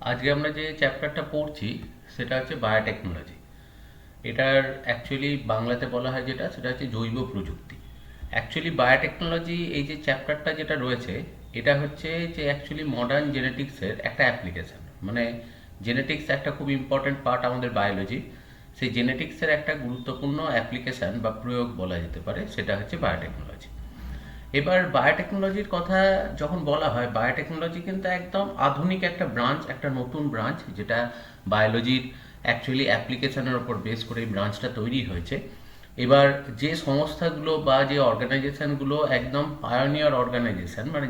আজকে আমরা যে চ্যাপ্টারটা পড়ছি সেটা হচ্ছে বায়োটেকনোলজি। এটার অ্যাকচুয়ালি বাংলাতে বলা হয় যেটা, সেটা হচ্ছে জৈব প্রযুক্তি। অ্যাকচুয়ালি বায়োটেকনোলজি এই যে চ্যাপ্টারটা যেটা রয়েছে, এটা হচ্ছে যে অ্যাকচুয়ালি মডার্ন জেনেটিক্সের একটা অ্যাপ্লিকেশন। মানে জেনেটিক্স একটা খুব ইম্পর্ট্যান্ট পার্ট আমাদের বায়োলজি। সেই জেনেটিক্সের একটা গুরুত্বপূর্ণ অ্যাপ্লিকেশন বা প্রয়োগ বলা যেতে পারে, সেটা হচ্ছে বায়োটেকনোলজি। এবার বায়োটেকনোলজির কথা যখন বলা হয়, বায়োটেকনোলজি কিন্তু একদম আধুনিক একটা ব্রাঞ্চ, একটা নতুন ব্রাঞ্চ, যেটা বায়োলজির অ্যাকচুয়ালি অ্যাপ্লিকেশনের ওপর বেস করে এই ব্রাঞ্চটা তৈরি হয়েছে। এবার যে সংস্থাগুলো বা যে অর্গানাইজেশনগুলো একদম পায়োনিয়ার অর্গানাইজেশন, মানে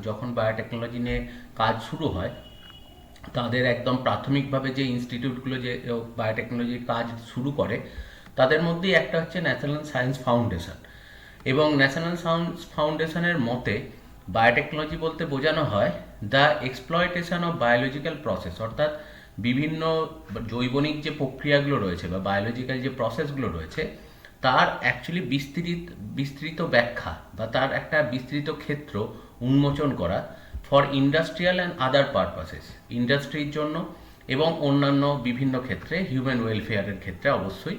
যখন বায়োটেকনোলজি নিয়ে কাজ শুরু হয়, তাদের একদম প্রাথমিকভাবে যে ইনস্টিটিউটগুলো যে বায়োটেকনোলজির কাজ শুরু করে, তাদের মধ্যেই একটা হচ্ছে ন্যাশনাল সায়েন্স ফাউন্ডেশন। এবং ন্যাশনাল সায়েন্স ফাউন্ডেশনের মতে বায়োটেকনোলজি বলতে বোঝানো হয় the exploitation of biological process, অর্থাৎ বিভিন্ন জৈবনিক যে প্রক্রিয়াগুলো রয়েছে বা বায়োলজিক্যাল যে প্রসেসগুলো রয়েছে, তার অ্যাকচুয়ালি বিস্তৃত ব্যাখ্যা বা তার একটা বিস্তৃত ক্ষেত্র উন্মোচন করা for industrial and other purposes, ইন্ডাস্ট্রির জন্য এবং অন্যান্য বিভিন্ন ক্ষেত্রে, হিউম্যান ওয়েলফেয়ারের ক্ষেত্রে অবশ্যই।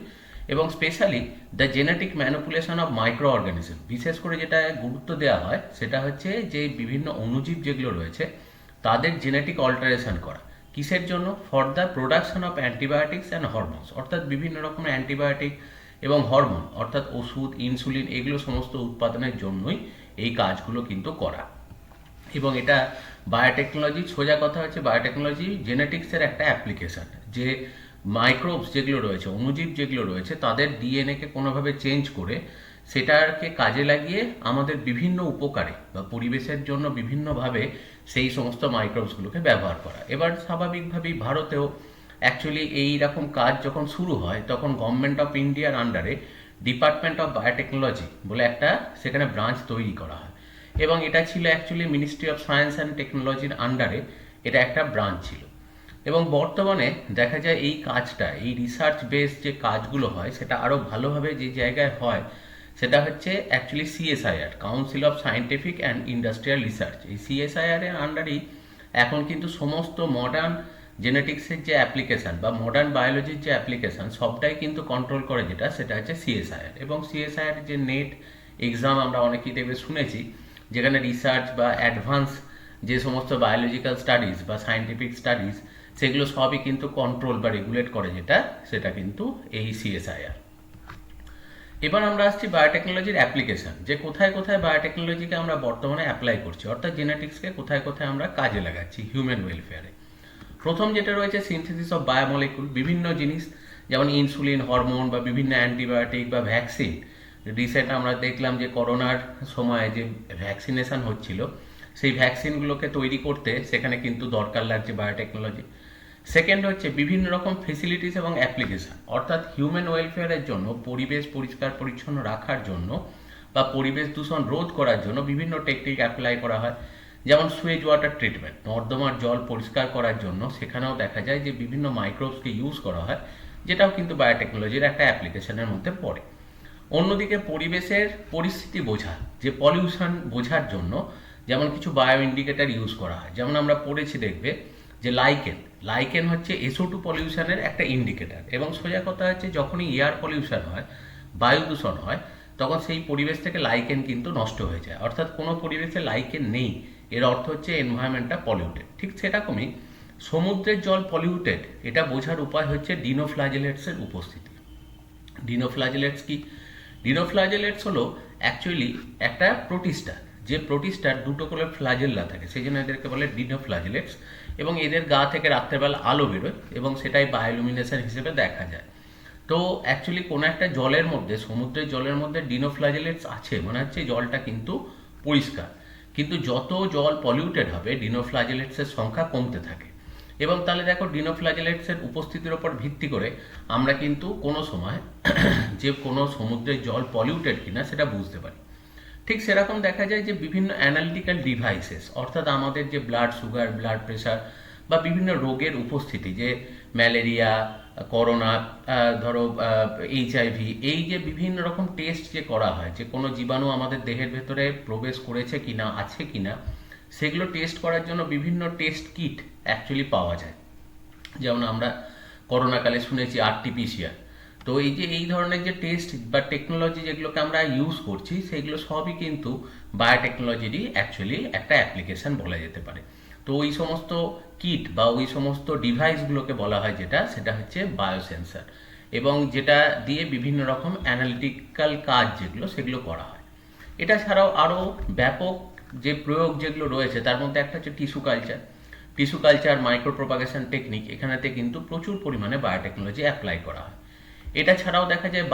এবং specially the genetic manipulation of micro organism, বিশেষ করে যেটা গুরুত্ব দেওয়া হয় সেটা হচ্ছে যে বিভিন্ন অণুজীব যেগুলো রয়েছে তাদের জেনেটিক অল্টারেশন করা। কিসের জন্য? For the production of antibiotics and hormones, অর্থাৎ বিভিন্ন রকমের অ্যান্টিবায়োটিক এবং হরমোন, অর্থাৎ ওষুধ, ইনসুলিন, এগুলো সমস্ত উৎপাদনের জন্যই এই কাজগুলো কিন্তু করা। এবং এটা বায়োটেকনোলজি, সোজা কথা হচ্ছে বায়োটেকনোলজি জেনেটিক্সের একটা অ্যাপ্লিকেশন, যে মাইক্রোবস যেগুলো রয়েছে, অণুজীব যেগুলো রয়েছে, তাদের ডিএনএকে কোনোভাবে চেঞ্জ করে সেটাকে কাজে লাগিয়ে আমাদের বিভিন্ন উপকারে বা পরিবেশের জন্য বিভিন্নভাবে সেই সমস্ত মাইক্রোবসগুলোকে ব্যবহার করা। এবার স্বাভাবিকভাবেই ভারতেও অ্যাকচুয়ালি এই রকম কাজ যখন শুরু হয়, তখন গভর্নমেন্ট অফ ইন্ডিয়ার আন্ডারে ডিপার্টমেন্ট অফ বায়োটেকনোলজি বলে একটা সেখানে ব্রাঞ্চ তৈরি করা হয়। এবং এটা ছিল actually ministry of science and টেকনোলজির আন্ডারে এটা একটা ব্রাঞ্চ ছিল। এবং বর্তমানে দেখা যায় এই কাজটা, এই রিসার্চ বেস যে কাজগুলো হয়, সেটা আরও ভালোভাবে যে জায়গায় হয় সেটা হচ্ছে actually CSIR, council of scientific and industrial research. এই সিএসআইআর এর আন্ডারেই এখন কিন্তু সমস্ত মডার্ন জেনেটিক্সের যে অ্যাপ্লিকেশান বা মডার্ন বায়োলজির যে অ্যাপ্লিকেশান, সবটাই কিন্তু কন্ট্রোল করে যেটা, সেটা হচ্ছে সিএসআইআর। এবং সিএসআইআর যে নেট এক্সাম আমরা অনেকেই দেখবে শুনেছি, যেখানে রিসার্চ বা অ্যাডভান্স যে সমস্ত বায়োলজিক্যাল স্টাডিজ বা সায়েন্টিফিক স্টাডিজ, সেগুলো সবই কিন্তু কন্ট্রোল বা রেগুলেট করে যেটা, সেটা কিন্তু এই সিএসআইআর। এবার আমরা আসছি বায়োটেকনোলজির অ্যাপ্লিকেশন, যে কোথায় কোথায় বায়োটেকনোলজিকে আমরা বর্তমানে অ্যাপ্লাই করছি, অর্থাৎ জেনেটিক্সকে কোথায় কোথায় আমরা কাজে লাগাচ্ছি হিউম্যান ওয়েলফেয়ারে। প্রথম যেটা রয়েছে সিনথেসিস অফ বায়োমলিকুল, বিভিন্ন জিনিস যেমন ইনসুলিন, হরমোন বা বিভিন্ন অ্যান্টিবায়োটিক বা ভ্যাকসিন। রিসেন্ট আমরা দেখলাম যে করোনার সময় যে ভ্যাকসিনেশন হচ্ছিল, সেই ভ্যাকসিনগুলোকে তৈরি করতে সেখানে কিন্তু দরকার লাগছে বায়োটেকনোলজি। সেকেন্ড হচ্ছে বিভিন্ন রকম ফেসিলিটিস এবং অ্যাপ্লিকেশন, অর্থাৎ হিউম্যান ওয়েলফেয়ারের জন্য, পরিবেশ পরিষ্কার পরিচ্ছন্ন রাখার জন্য বা পরিবেশ দূষণ রোধ করার জন্য বিভিন্ন টেকনিক অ্যাপ্লাই করা হয়। যেমন সুয়েজ ওয়াটার ট্রিটমেন্ট, নর্দমার জল পরিষ্কার করার জন্য সেখানেও দেখা যায় যে বিভিন্ন মাইক্রোবসকে ইউজ করা হয়, যেটাও কিন্তু বায়োটেকনোলজির একটা অ্যাপ্লিকেশনের মধ্যে পড়ে। অন্যদিকে পরিবেশের পরিস্থিতি বোঝা, যে পলিউশন বোঝার জন্য যেমন কিছু বায়ো ইন্ডিকেটার ইউজ করা হয়। যেমন আমরা পড়েছি দেখবে যে লাইকেন, লাইকেন হচ্ছে SO2 পলিউশনের একটা ইন্ডিকেটার। এবং সোজা কথা হচ্ছে যখনই এয়ার পলিউশন হয়, বায়ু দূষণ হয়, তখন সেই পরিবেশ থেকে লাইকেন কিন্তু নষ্ট হয়ে যায়। অর্থাৎ কোনো পরিবেশে লাইকেন নেই, এর অর্থ হচ্ছে এনভায়রনমেন্টটা পলিউটেড। ঠিক সেরকমই সমুদ্রের জল পলিউটেড, এটা বোঝার উপায় হচ্ছে ডিনোফ্লাজেলেটসের উপস্থিতি। ডিনোফ্লাজেলেটস কি? ডিনোফ্লাজেলেটস হলো অ্যাকচুয়ালি একটা প্রোটিস্টার, যে প্রোটিস্টার দুটো করে ফ্লাজেল্লা থাকে, সেই জন্য এদেরকে বলে ডিনোফ্লাজেলেটস। এবং এদের গা থেকে রাত্রেবেলা আলো বেরোয় এবং সেটাই বায়োলুমিনেশন হিসেবে দেখা যায়। তো অ্যাকচুয়ালি কোনো একটা জলের মধ্যে, সমুদ্রের জলের মধ্যে ডিনোফ্লাজেলেটস আছে, মনে হচ্ছে জলটা কিন্তু পরিষ্কার, কিন্তু যত জল পলিউটেড হবে ডিনোফ্লাজেলেটসের সংখ্যা কমতে থাকে। এবং তাহলে দেখো ডিনোফ্লাজেলেটসের উপস্থিতির ওপর ভিত্তি করে আমরা কিন্তু কোনো সময় যে কোনো সমুদ্রের জল পলিউটেড কিনা সেটা বুঝতে পারি। ঠিক সেরকম দেখা যায় যে বিভিন্ন অ্যানালিটিক্যাল ডিভাইসেস, অর্থাৎ আমাদের যে ব্লাড সুগার, ব্লাড প্রেশার বা বিভিন্ন রোগের উপস্থিতি, যে ম্যালেরিয়া, করোনা, ধরো HIV, এই যে বিভিন্ন রকম টেস্ট যে করা হয়, যে কোনো জীবাণু আমাদের দেহের ভেতরে প্রবেশ করেছে কিনা, আছে কিনা, সেগুলো টেস্ট করার জন্য বিভিন্ন টেস্ট কিট অ্যাকচুয়ালি পাওয়া যায়। যেমন আমরা করোনাকালে শুনেছি আরটিপিসিআর। তো এই যে এই ধরনের যে টেস্ট বা টেকনোলজি যেগুলোকে আমরা ইউজ করছি, সেগুলো সবই কিন্তু বায়োটেকনোলজিরই অ্যাকচুয়ালি একটা অ্যাপ্লিকেশন বলা যেতে পারে। তো ওই সমস্ত কিট বা ওই সমস্ত ডিভাইসগুলোকে বলা হয় যেটা, সেটা হচ্ছে বায়োসেন্সার, এবং যেটা দিয়ে বিভিন্ন রকম অ্যানালিটিক্যাল কাজ যেগুলো সেগুলো করা হয়। এটা ছাড়াও আরও ব্যাপক যে প্রয়োগ যেগুলো রয়েছে তার মধ্যে একটা হচ্ছে tissue culture micro propagation technique, এখানেতে কিন্তু প্রচুর পরিমাণে বায়োটেকনোলজি অ্যাপ্লাই করা হয়। এটা ছাড়াও দেখা যায়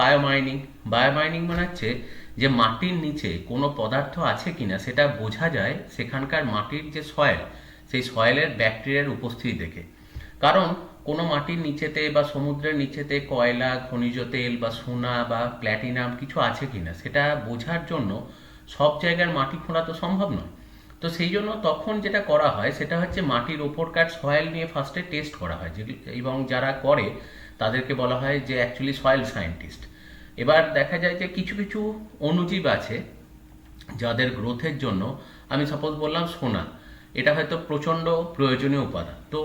বায়োমাইনিং মানে হচ্ছে যে মাটির নিচে কোনো পদার্থ আছে কিনা সেটা বোঝা যায় সেখানকার মাটির যে সয়েল, সেই সয়েলের ব্যাকটেরিয়ার উপস্থিতি দেখে। কারণ কোনো মাটির নিচেতে বা সমুদ্রের নিচেতে কয়লা, খনিজ তেল বা সোনা বা প্ল্যাটিনাম কিছু আছে কিনা সেটা বোঝার জন্য সব জায়গার মাটি খোঁড়া তো সম্ভব নয়। তো সেই জন্য তখন যেটা করা হয় সেটা হচ্ছে মাটির ওপরকার সয়েল নিয়ে ফার্স্টে টেস্ট করা হয়, এবং যারা করে তাদেরকে বলা হয় যে অ্যাকচুয়ালি সয়েল সায়েন্টিস্ট। এবার দেখা যায় যে কিছু কিছু অণুজীব আছে যাদের গ্রোথের জন্য, আমি সাপোজ বললাম সোনা, এটা হয়তো প্রচণ্ড প্রয়োজনীয় উপাদান। তো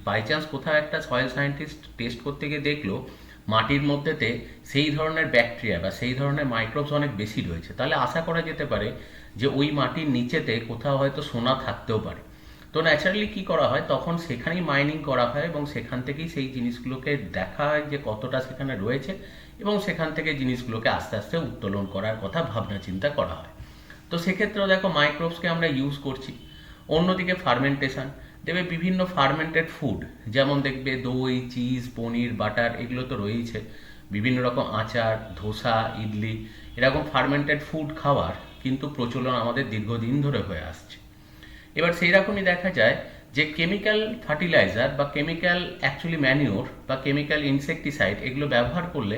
বাই চান্স কোথাও একটা সয়েল সায়েন্টিস্ট টেস্ট করতে গিয়ে দেখলো মাটির মধ্যেতে সেই ধরনের ব্যাকটেরিয়া বা সেই ধরনের মাইক্রোবস অনেক বেশি রয়েছে, তাহলে আশা করা যেতে পারে যে ওই মাটির নিচেতে কোথাও হয়তো সোনা থাকতেও পারে। তো ন্যাচারালি কি করা হয়, তখন সেখানেই মাইনিং করা হয় এবং সেখান থেকেই সেই জিনিসগুলোকে দেখা হয় যে কতটা সেখানে রয়েছে, এবং সেখান থেকে জিনিসগুলোকে আস্তে আস্তে উত্তোলন করার কথা ভাবনা চিন্তা করা হয়। তো সেক্ষেত্রেও দেখো মাইক্রোবসকে আমরা ইউজ করছি। অন্যদিকে ফার্মেন্টেশন, দেখবে বিভিন্ন ফার্মেন্টেড ফুড, যেমন দেখবে দই, চিজ, পনির, বাটার, এগুলো তো রয়েছে। বিভিন্ন রকম আচার, ধোসা, ইডলি, এরকম ফার্মেন্টেড ফুড খাওয়ার কিন্তু প্রচলন আমাদের দীর্ঘদিন ধরে হয়ে আসছে। এবার সেই রকমই দেখা যায় যে কেমিক্যাল ফার্টিলাইজার বা কেমিক্যাল অ্যাকচুয়ালি ম্যানিওর বা কেমিক্যাল ইনসেকটিসাইড, এগুলো ব্যবহার করলে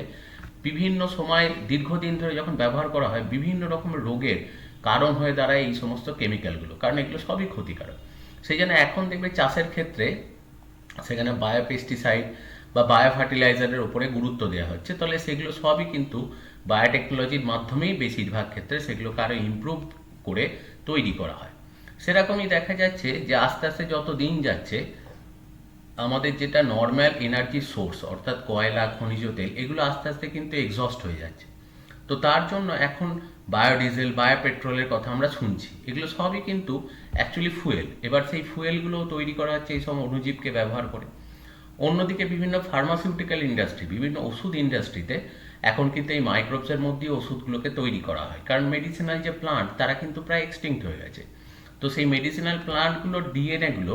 বিভিন্ন সময় দীর্ঘদিন ধরে যখন ব্যবহার করা হয় বিভিন্ন রকমের রোগের কারণ হয়ে দাঁড়ায় এই সমস্ত কেমিক্যালগুলো, কারণ এগুলো সবই ক্ষতিকারক। সেই জন্য এখন দেখবে চাষের ক্ষেত্রে সেখানে বায়োপেস্টিসাইড বা বায়ো ফার্টিলাইজারের উপরে গুরুত্ব দেওয়া হচ্ছে। তাহলে সেগুলো সবই কিন্তু বায়োটেকনোলজির মাধ্যমেই বেশিরভাগ ক্ষেত্রে সেগুলোকে আরও ইমপ্রুভ করে তৈরি করা হয়। সেরকমই দেখা যাচ্ছে যে আস্তে আস্তে যত দিন যাচ্ছে আমাদের যেটা নর্মাল এনার্জি সোর্স অর্থাৎ কয়লা, খনিজ তেল, এগুলো আস্তে আস্তে কিন্তু এক্সস্ট হয়ে যাচ্ছে। তো তার জন্য এখন বায়োডিজেল, বায়োপেট্রোলের কথা আমরা শুনছি, এগুলো সবই কিন্তু অ্যাকচুয়ালি ফুয়েল। এবার সেই ফুয়েলগুলো তৈরি করা হচ্ছে এই সব অণুজীবকে ব্যবহার করে। অন্যদিকে বিভিন্ন ফার্মাসিউটিক্যাল ইন্ডাস্ট্রি, বিভিন্ন ওষুধ ইন্ডাস্ট্রিতে এখন কিন্তু এই মাইক্রোবসের মধ্যেই ওষুধগুলোকে তৈরি করা হয়, কারণ মেডিসিনাল যে প্লান্ট তারা কিন্তু প্রায় এক্সটিংক্ট হয়ে গেছে। তো সেই মেডিসিনাল প্লান্টগুলোর ডিএনএগুলো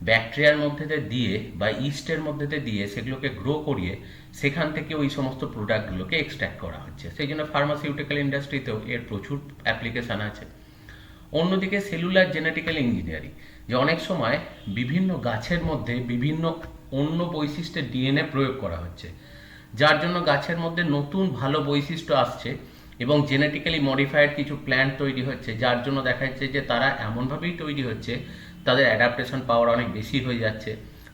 ব্যাকটেরিয়ার মধ্যে দিয়ে বা ইস্টের মধ্যে দিয়ে সেগুলোকে গ্রো করিয়ে সেখান থেকে ওই সমস্ত প্রোডাক্টগুলোকে এক্সট্র্যাক্ট করা হচ্ছে। সেই জন্য ফার্মাসিউটিক্যাল ইন্ডাস্ট্রিতেও এর প্রচুর অ্যাপ্লিকেশান আছে। অন্যদিকে সেলুলার জেনেটিক্যাল ইঞ্জিনিয়ারিং, যে অনেক সময় বিভিন্ন গাছের মধ্যে বিভিন্ন অন্য বৈশিষ্ট্যের ডিএনএ প্রয়োগ করা হচ্ছে, যার জন্য গাছের মধ্যে নতুন ভালো বৈশিষ্ট্য আসছে এবং জেনেটিক্যালি মডিফাইড কিছু প্ল্যান্ট তৈরি হচ্ছে, যার জন্য দেখা যাচ্ছে যে তারা এমনভাবেই তৈরি হচ্ছে তাদের অ্যাডাপ্টেশন পাওয়ার অনেক বেশি হয়ে যাচ্ছে।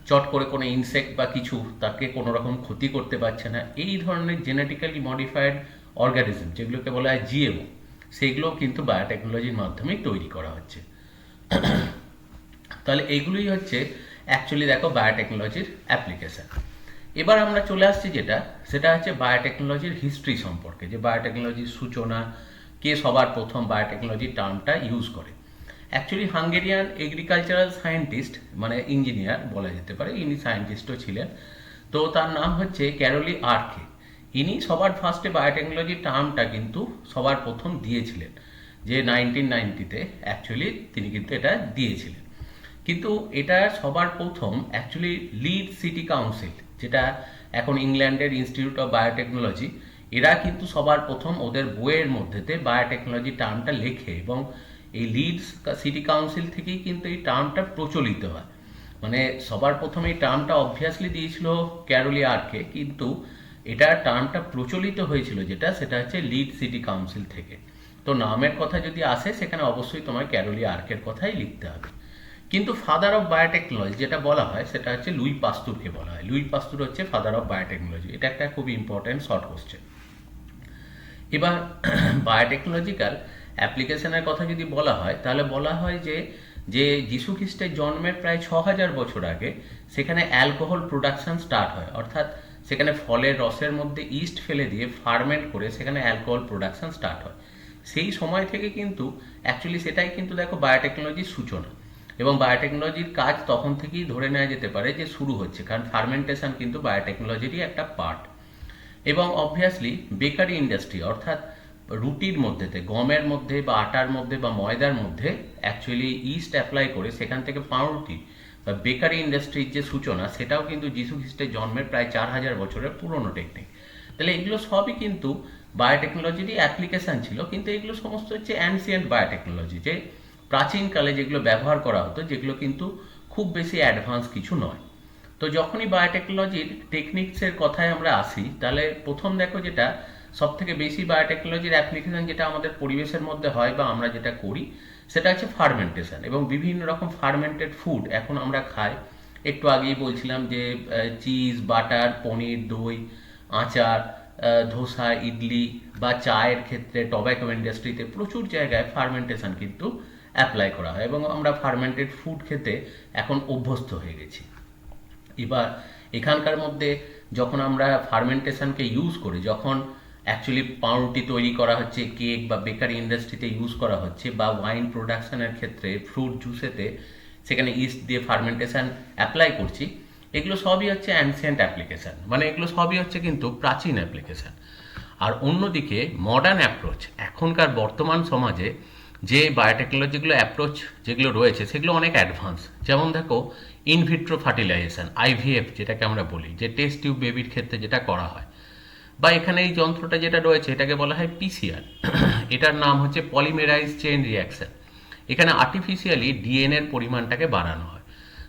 চট করে কোনো ইনসেক্ট বা কিছু তাকে কোনো রকম ক্ষতি করতে পারছে না। এই ধরনের জেনেটিক্যালি মডিফাইড অর্গানিজম যেগুলোকে বলা হয় জিএমও, সেগুলোও কিন্তু বায়োটেকনোলজির মাধ্যমেই তৈরি করা হচ্ছে। তাহলে এইগুলোই হচ্ছে অ্যাকচুয়ালি দেখো বায়োটেকনোলজির অ্যাপ্লিকেশন। এবার আমরা চলে আসছি সেটা হচ্ছে বায়োটেকনোলজির হিস্ট্রি সম্পর্কে, যে বায়োটেকনোলজির সূচনা, কে সবার প্রথম বায়োটেকনোলজি টার্মটা ইউজ করে। অ্যাকচুয়ালি হাঙ্গেরিয়ান এগ্রিকালচারাল সায়েন্টিস্ট, মানে ইঞ্জিনিয়ার বলা যেতে পারে, ইনি সায়েন্টিস্টও ছিলেন। তো তার নাম হচ্ছে ক্যারোলি আর্কে। ইনি সবার ফার্স্টে বায়োটেকনোলজি টার্মটা কিন্তু সবার প্রথম দিয়েছিলেন, যে 1990-তে অ্যাকচুয়ালি তিনি কিন্তু এটা দিয়েছিলেন। কিন্তু এটা সবার প্রথম অ্যাকচুয়ালি লিড সিটি কাউন্সিল, যেটা এখন ইংল্যান্ডের ইনস্টিটিউট অফ বায়োটেকনোলজি, এরা কিন্তু সবার প্রথম ওদের বইয়ের মধ্যেতে বায়োটেকনোলজি টার্মটা লেখে, এবং এই লিডস সিটি কাউন্সিল থেকেই কিন্তু এই টার্মটা প্রচলিত হয়। মানে সবার প্রথম এই টার্মটা অবভিয়াসলি দিয়েছিল ক্যারোলি আর্কে, কিন্তু এটা টার্মটা প্রচলিত হয়েছিল সেটা হচ্ছে লিড সিটি কাউন্সিল থেকে। তো নামের কথা যদি আসে সেখানে অবশ্যই তোমার ক্যারোলি আর্কের কথাই লিখতে হবে। কিন্তু ফাদার অফ বায়োটেকনোলজি যেটা বলা হয় সেটা হচ্ছে লুই পাস্তুরকে বলা হয়। লুই পাস্তুর হচ্ছে ফাদার অফ বায়োটেকনোলজি। এটা একটা খুব ইম্পর্টেন্ট শর্ট কোশ্চেন। এবার বায়োটেকনোলজিক্যাল অ্যাপ্লিকেশনের কথা যদি বলা হয় তাহলে বলা হয় যে যে যীশু খ্রিস্টের জন্মের প্রায় 6000 বছর আগে সেখানে অ্যালকোহল প্রোডাকশন স্টার্ট হয়, অর্থাৎ সেখানে ফলের রসের মধ্যে ইস্ট ফেলে দিয়ে ফার্মেন্ট করে সেখানে অ্যালকোহল প্রোডাকশন স্টার্ট হয়। সেই সময় থেকে কিন্তু অ্যাকচুয়ালি সেটাই কিন্তু দেখো বায়োটেকনোলজির সূচনা, এবং বায়োটেকনোলজির কাজ তখন থেকেই ধরে নেওয়া যেতে পারে যে শুরু হচ্ছে, কারণ ফার্মেন্টেশন কিন্তু বায়োটেকনোলজিরই একটা পার্ট। এবং অবভিয়াসলি বেকারি ইন্ডাস্ট্রি, অর্থাৎ রুটির মধ্যেতে গমের মধ্যে বা আটার মধ্যে বা ময়দার মধ্যে অ্যাকচুয়ালি ইস্ট অ্যাপ্লাই করে সেখান থেকে পাউরুটি বা বেকারি ইন্ডাস্ট্রির যে সূচনা, সেটাও কিন্তু যীশু খ্রিস্টের জন্মের প্রায় 4000 বছরের পুরনো টেকনিক। তাহলে এগুলো সবই কিন্তু বায়োটেকনোলজিরই অ্যাপ্লিকেশান ছিল, কিন্তু এগুলো সমস্ত হচ্ছে অ্যানসিয়েন্ট বায়োটেকনোলজি, যে প্রাচীনকালে যেগুলো ব্যবহার করা হতো, যেগুলো কিন্তু খুব বেশি অ্যাডভান্স কিছু নয়। তো যখনই বায়োটেকনোলজির টেকনিক্সের কথায় আমরা আসি, তাহলে প্রথম দেখো যেটা সব থেকে বেশি বায়োটেকনোলজির অ্যাপ্লিকেশন যেটা আমাদের পরিবেশের মধ্যে হয় বা আমরা যেটা করি, সেটা হচ্ছে ফার্মেন্টেশন। এবং বিভিন্ন রকম ফার্মেন্টেড ফুড এখন আমরা খাই। একটু আগেই বলছিলাম যে চিজ, বাটার, পনির, দই, আচার, ধোসা, ইডলি বা চায়ের ক্ষেত্রে টব্যাকো ইন্ডাস্ট্রিতে প্রচুর জায়গায় ফার্মেন্টেশন কিন্তু অ্যাপ্লাই করা হয়, এবং আমরা ফার্মেন্টেড ফুড খেতে এখন অভ্যস্ত হয়ে গেছি। এবার এখানকার মধ্যে যখন আমরা ফার্মেন্টেশনকে ইউজ করি, যখন অ্যাকচুয়ালি পাউরুটি তৈরি করা হচ্ছে, কেক বা বেকারি ইন্ডাস্ট্রিতে ইউজ করা হচ্ছে, বা ওয়াইন প্রোডাকশনের ক্ষেত্রে ফ্রুট জুসেতে সেখানে ইস্ট দিয়ে ফার্মেন্টেশন অ্যাপ্লাই করছি, এগুলো সবই হচ্ছে অ্যানসিয়েন্ট অ্যাপ্লিকেশান, মানে এগুলো সবই হচ্ছে কিন্তু প্রাচীন অ্যাপ্লিকেশান। আর অন্যদিকে মডার্ন অ্যাপ্রোচ, এখনকার বর্তমান সমাজে যে বায়োটেকনোলজিগুলো অ্যাপ্রোচ যেগুলো রয়েছে সেগুলো অনেক অ্যাডভান্স। যেমন দেখো ইনভিট্রো ফার্টিলাইজেশন, আইভিএফ যেটাকে আমরা বলি, যে টেস্ট টিউব বেবির ক্ষেত্রে যেটা করা হয়, বা এখানে এই যন্ত্রটা যেটা রয়েছে এটাকে বলা হয় পিসিআর, এটার নাম হচ্ছে পলিমেরাইজ চেইন রিয়াকশন। এখানে আর্টিফিশিয়ালি ডিএনএর পরিমাণটাকে বাড়ানো হয়।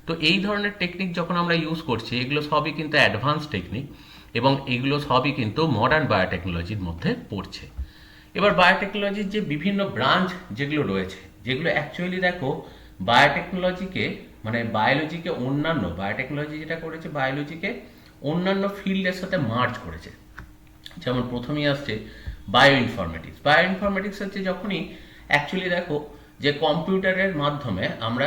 তো এই ধরনের টেকনিক যখন আমরা ইউজ করছি, এগুলো সবই কিন্তু অ্যাডভান্স টেকনিক, এবং এগুলো সবই কিন্তু মডার্ন বায়োটেকনোলজির মধ্যে পড়ছে। এবার বায়োটেকনোলজির যে বিভিন্ন ব্রাঞ্চ যেগুলো রয়েছে, যেগুলো অ্যাকচুয়ালি দেখো বায়োটেকনোলজিকে মানে বায়োলজিকে অন্যান্য বায়োটেকনোলজি যেটা করেছে বায়োলজিকে অন্যান্য ফিল্ডের সাথে মার্জ করেছে। যেমন প্রথমেই আসছে বায়ো ইনফরমেটিক্স। বায়ো ইনফরমেটিক্স হচ্ছে যখনই অ্যাকচুয়ালি দেখো যে কম্পিউটারের মাধ্যমে আমরা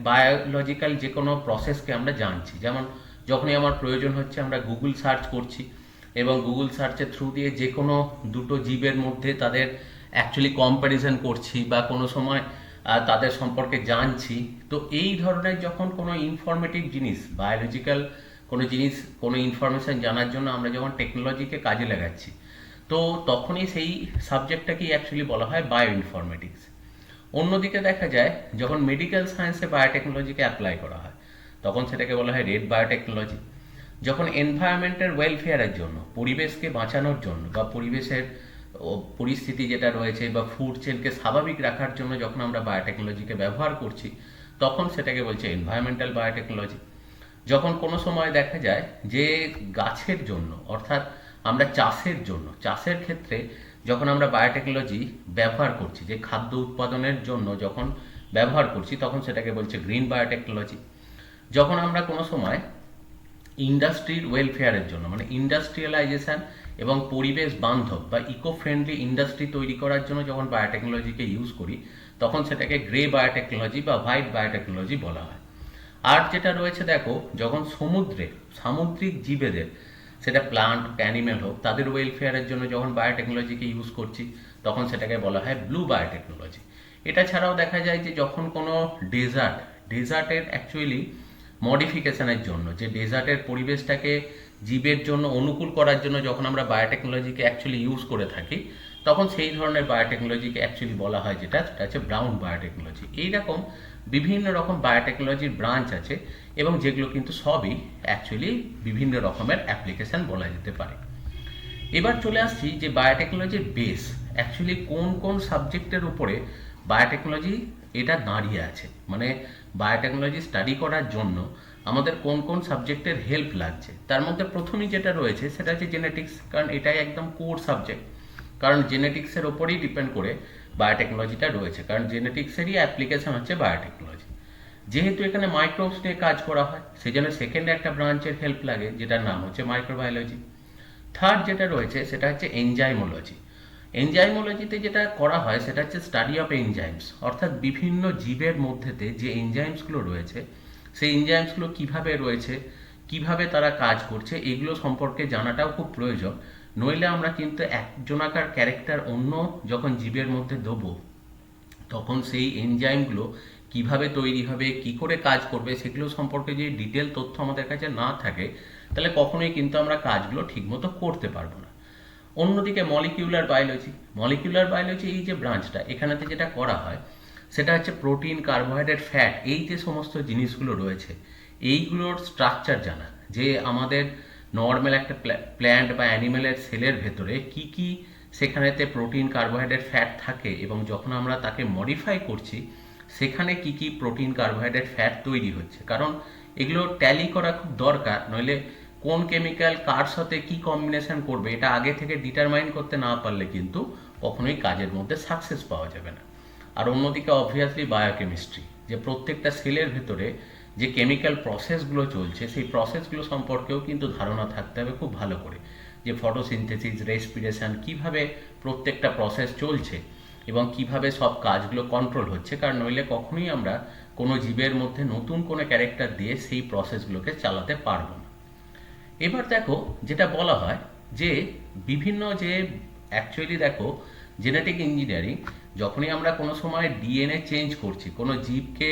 বায়োলজিক্যাল যে কোনো প্রসেসকে আমরা জানছি। যেমন যখনই আমার প্রয়োজন হচ্ছে আমরা গুগল সার্চ করছি, এবং গুগল সার্চের থ্রু দিয়ে যে কোনো দুটো জীবের মধ্যে তাদের অ্যাকচুয়ালি কম্প্যারিজন করছি, বা কোনো সময় তাদের সম্পর্কে জানছি। তো এই ধরনের যখন কোনো ইনফরমেটিভ জিনিস, বায়োলজিক্যাল কোনো জিনিস, কোনো ইনফরমেশান জানার জন্য আমরা যখন টেকনোলজিকে কাজে লাগাচ্ছি, তো তখনই সেই সাবজেক্টটাকেই অ্যাকচুয়ালি বলা হয় বায়ো ইনফরমেটিক্স। অন্যদিকে দেখা যায় যখন মেডিকেল সায়েন্সে বায়োটেকনোলজিকে অ্যাপ্লাই করা হয়, তখন সেটাকে বলা হয় রেড বায়োটেকনোলজি। যখন এনভায়রনমেন্টের ওয়েলফেয়ারের জন্য, পরিবেশকে বাঁচানোর জন্য, বা পরিবেশের পরিস্থিতি যেটা রয়েছে বা ফুড চেনকে স্বাভাবিক রাখার জন্য যখন আমরা বায়োটেকনোলজিকে ব্যবহার করছি, তখন সেটাকে বলছে এনভায়রনমেন্টাল বায়োটেকনোলজি। যখন কোনো সময় দেখা যায় যে গাছের জন্য, অর্থাৎ আমরা চাষের জন্য, চাষের ক্ষেত্রে যখন আমরা বায়োটেকনোলজি ব্যবহার করছি, যে খাদ্য উৎপাদনের জন্য যখন ব্যবহার করছি, তখন সেটাকে বলছে গ্রিন বায়োটেকনোলজি। যখন আমরা কোনো সময় ইন্ডাস্ট্রির ওয়েলফেয়ারের জন্য, মানে ইন্ডাস্ট্রিয়ালাইজেশন এবং পরিবেশ বান্ধব বা ইকো ফ্রেন্ডলি ইন্ডাস্ট্রি তৈরি করার জন্য যখন বায়োটেকনোলজিকে ইউজ করি, তখন সেটাকে গ্রে বায়োটেকনোলজি বা হোয়াইট বায়োটেকনোলজি বলা হয়। আর যেটা রয়েছে দেখো, যখন সমুদ্রে সামুদ্রিক জীবেদের, সেটা প্লান্ট অ্যানিমেল হোক, তাদের ওয়েলফেয়ারের জন্য যখন বায়োটেকনোলজিকে ইউজ করছি, তখন সেটাকে বলা হয় ব্লু বায়োটেকনোলজি। এটা ছাড়াও দেখা যায় যে যখন কোনো ডেজার্টের অ্যাকচুয়ালি মডিফিকেশনের জন্য, যে ডেজার্টের পরিবেশটাকে জীবের জন্য অনুকূল করার জন্য যখন আমরা বায়োটেকনোলজিকে অ্যাকচুয়ালি ইউজ করে থাকি, তখন সেই ধরনের বায়োটেকনোলজিকে অ্যাকচুয়ালি বলা হয় সেটা হচ্ছে ব্রাউন বায়োটেকনোলজি। এইরকম বিভিন্ন রকম বায়োটেকনোলজির ব্রাঞ্চ আছে, এবং যেগুলো কিন্তু সবই অ্যাকচুয়ালি বিভিন্ন রকমের অ্যাপ্লিকেশন বলা যেতে পারে। এবার চলে আসছি যে বায়োটেকনোলজির বেস অ্যাকচুয়ালি কোন কোন সাবজেক্টের উপরে বায়োটেকনোলজি এটা দাঁড়িয়ে আছে, মানে বায়োটেকনোলজি স্টাডি করার জন্য আমাদের কোন কোন সাবজেক্টের হেল্প লাগছে। তার মধ্যে প্রথমেই যেটা রয়েছে সেটা হচ্ছে জেনেটিক্স, কারণ এটাই একদম কোর সাবজেক্ট, কারণ জেনেটিক্সের ওপরেই ডিপেন্ড করে বায়োটেকনোলজিটা রয়েছে, কারণ জেনেটিক্সেরই অ্যাপ্লিকেশন হচ্ছে বায়োটেকনোলজি। যেহেতু এখানে মাইক্রোবস নিয়ে কাজ করা হয়, সেই জন্য সেকেন্ড একটা ব্রাঞ্চের হেল্প লাগে, যেটার নাম হচ্ছে মাইক্রোবায়োলজি। থার্ড যেটা রয়েছে সেটা হচ্ছে এনজাইমোলজি। এনজাইমোলজিতে যেটা করা হয় সেটা হচ্ছে স্টাডি অফ এনজাইমস, অর্থাৎ বিভিন্ন জীবের মধ্যেতে যে এনজাইমসগুলো রয়েছে সেই এনজাইমসগুলো কিভাবে রয়েছে, কিভাবে তারা কাজ করছে, এগুলো সম্পর্কে জানাটাও খুব প্রয়োজন। নইলে আমরা কিন্তু একজনাকার ক্যারেক্টার অন্য যখন জীবের মধ্যে দেবো তখন সেই এনজাইমগুলো কিভাবে তৈরি হবে, কি করে কাজ করবে, সেগুলো সম্পর্কে যে ডিটেল তথ্য আমাদের কাছে না থাকে তাহলে কখনোই কিন্তু আমরা কাজগুলো ঠিকমতো করতে পারবো না। অন্যদিকে মলিকিউলার বায়োলজি এই যে ব্রাঞ্চটা, এখানেতে যেটা করা হয় সেটা হচ্ছে প্রোটিন, কার্বোহাইড্রেট, ফ্যাট, এই যে সমস্ত জিনিসগুলো রয়েছে এইগুলোর স্ট্রাকচার জানা, যে আমাদের নর্মাল একটা প্ল্যান্ট বা অ্যানিমেলের সেলের ভেতরে কি কি সেখানেতে প্রোটিন, কার্বোহাইড্রেট, ফ্যাট থাকে এবং যখন আমরা তাকে মডিফাই করছি সেখানে কি কি প্রোটিন, কার্বোহাইড্রেট, ফ্যাট তৈরি হচ্ছে। কারণ এগুলো ট্যালি করা খুব দরকার, নইলে কোন কেমিক্যাল কার সাথে কি কম্বিনেশন করবে এটা আগে থেকে ডিটারমাইন করতে না পারলে কিন্তু কখনোই কাজের মধ্যে সাকসেস পাওয়া যাবে না। আর অন্যদিকে অবভিয়াসলি বায়োকেমিস্ট্রি, যে প্রত্যেকটা সেলের ভেতরে যে কেমিক্যাল প্রসেসগুলো চলছে সেই প্রসেসগুলো সম্পর্কেও কিন্তু ধারণা থাকতে হবে খুব ভালো করে, যে ফটোসিনথেসিস, রেসপিরেশন, কিভাবে প্রত্যেকটা প্রসেস চলছে এবং কিভাবে সব কাজগুলো কন্ট্রোল হচ্ছে। কারণ নইলে কখনোই আমরা কোনো জীবের মধ্যে নতুন কোনো ক্যারেক্টার দিয়ে সেই প্রসেসগুলোকে চালাতে পারবো না। এবার দেখো যেটা বলা হয় যে বিভিন্ন যে অ্যাকচুয়ালি দেখো জেনেটিক ইঞ্জিনিয়ারিং, যখনই আমরা কোনো সময় ডিএনএ চেঞ্জ করছি, কোনো জীবকে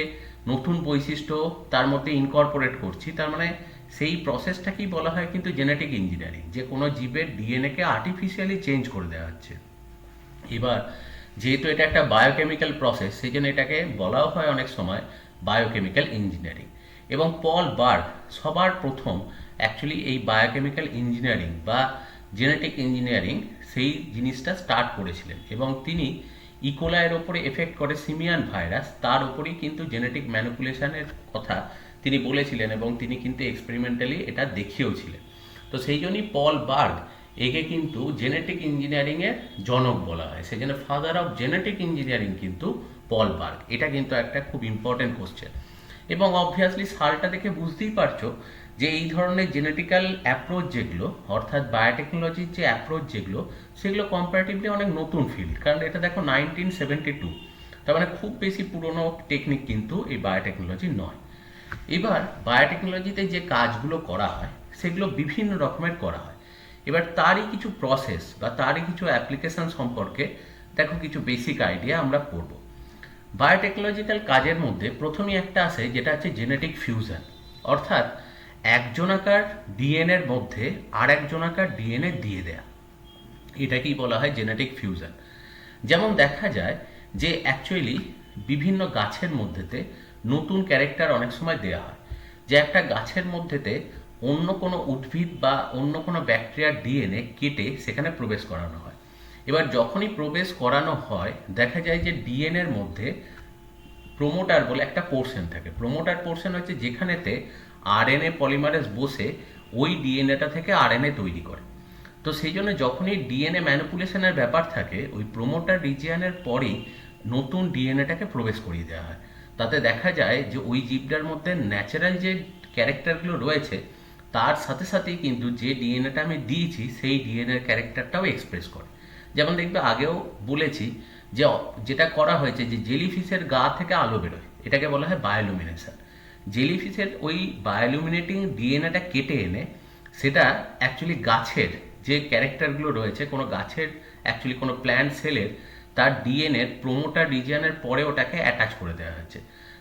নতুন বৈশিষ্ট্য তার মধ্যে ইনকর্পোরেট করছি, তার মানে সেই প্রসেসটাকেই বলা হয় কিন্তু জেনেটিক ইঞ্জিনিয়ারিং, যে কোনো জীবের ডিএনএকে আর্টিফিশিয়ালি চেঞ্জ করে দেওয়া হচ্ছে। এবার যেহেতু এটা একটা বায়োকেমিক্যাল প্রসেস সেই জন্য এটাকে বলাও হয় অনেক সময় বায়োকেমিক্যাল ইঞ্জিনিয়ারিং। এবং পল বার্গ সবার প্রথম অ্যাকচুয়ালি এই বায়োকেমিক্যাল ইঞ্জিনিয়ারিং বা জেনেটিক ইঞ্জিনিয়ারিং সেই জিনিসটা স্টার্ট করেছিলেন এবং তিনি ইকোলাইয়ের ওপরে এফেক্ট করে সিমিয়ান ভাইরাস, তার উপরেই কিন্তু জেনেটিক ম্যানিপুলেশনের কথা তিনি বলেছিলেন এবং তিনি কিন্তু এক্সপেরিমেন্টালি এটা দেখিয়েওছিলেন। তো সেই জন্যই পল বার্গ একে কিন্তু জেনেটিক ইঞ্জিনিয়ারিংয়ের জনক বলা হয়, সেই জন্য ফাদার অফ জেনেটিক ইঞ্জিনিয়ারিং কিন্তু পল বার্গ। এটা কিন্তু একটা খুব ইম্পর্টেন্ট কোশ্চেন। এবং অবভিয়াসলি সালটা দেখে বুঝতেই পারছো যে এই ধরনের জেনেটিক্যাল অ্যাপ্রোচ যেগুলো, অর্থাৎ বায়োটেকনোলজির যে অ্যাপ্রোচ যেগুলো, সেগুলো কম্পারেটিভলি অনেক নতুন ফিল্ড। কারণ এটা দেখো 1972, তার মানে খুব বেশি পুরনো টেকনিক কিন্তু এই বায়োটেকনোলজি নয়। এবার বায়োটেকনোলজিতে যে কাজগুলো করা হয় সেগুলো বিভিন্ন রকমের করা হয়। এবার তারই কিছু প্রসেস বা তারই কিছু অ্যাপ্লিকেশন সম্পর্কে দেখো কিছু বেসিক আইডিয়া আমরা করব। বায়োটেকনোলজিক্যাল কাজের মধ্যে প্রথমেই একটা আসে যেটা হচ্ছে জেনেটিক ফিউশন, অর্থাৎ একজনাকার ডিএনএর মধ্যে আর একজনাকার ডিএনএ দিয়ে দেয়া, এটাকেই বলা হয় জেনেটিক ফিউশন। যেমন দেখা যায় যে অ্যাকচুয়ালি বিভিন্ন গাছের মধ্যেতে নতুন ক্যারেক্টার অনেক সময় দেওয়া হয়, যে একটা গাছের মধ্যেতে অন্য কোনো উদ্ভিদ বা অন্য কোনো ব্যাকটেরিয়ার ডিএনএ কেটে সেখানে প্রবেশ করানো হয়। এবার যখনই প্রবেশ করানো হয় দেখা যায় যে ডিএনএর মধ্যে প্রোমোটার বলে একটা পোর্শন থাকে। প্রোমোটার পোর্শন হচ্ছে যেখানেতে আরএনএ পলিমারেজ বসে ওই ডিএনএটা থেকে আরএনএ তৈরি করে। তো সেই জন্য যখনই ডিএনএ ম্যানিপুলেশনের ব্যাপার থাকে ওই প্রোমোটার রিজিয়নের পরেই নতুন ডিএনএটাকে প্রবেশ করিয়ে দেওয়া হয়। তাতে দেখা যায় যে ওই জীবটার মধ্যে ন্যাচারাল যে ক্যারেক্টারগুলো রয়েছে তার সাথে সাথেই কিন্তু যে ডিএনএটা আমি দিয়েছি সেই ডিএনএর ক্যারেক্টারটাও এক্সপ্রেস করে। যেমন দেখবে আগেও বলেছি যে যেটা করা হয়েছে যে জেলিফিশের গা থেকে আলো বেরোয়, এটাকে বলা হয় বায়োলুমিনেশন। জেলিফিশের ওই বায়োলুমিনেটিং ডিএনএটা কেটে এনে সেটা অ্যাকচুয়ালি গাছের যে ক্যারেক্টারগুলো রয়েছে, কোনো গাছের অ্যাকচুয়ালি কোনো প্ল্যান্ট সেলের তার ডিএনএর প্রোমোটার রিজিয়নের পরে ওটাকে অ্যাটাচ করে দেওয়া হচ্ছে,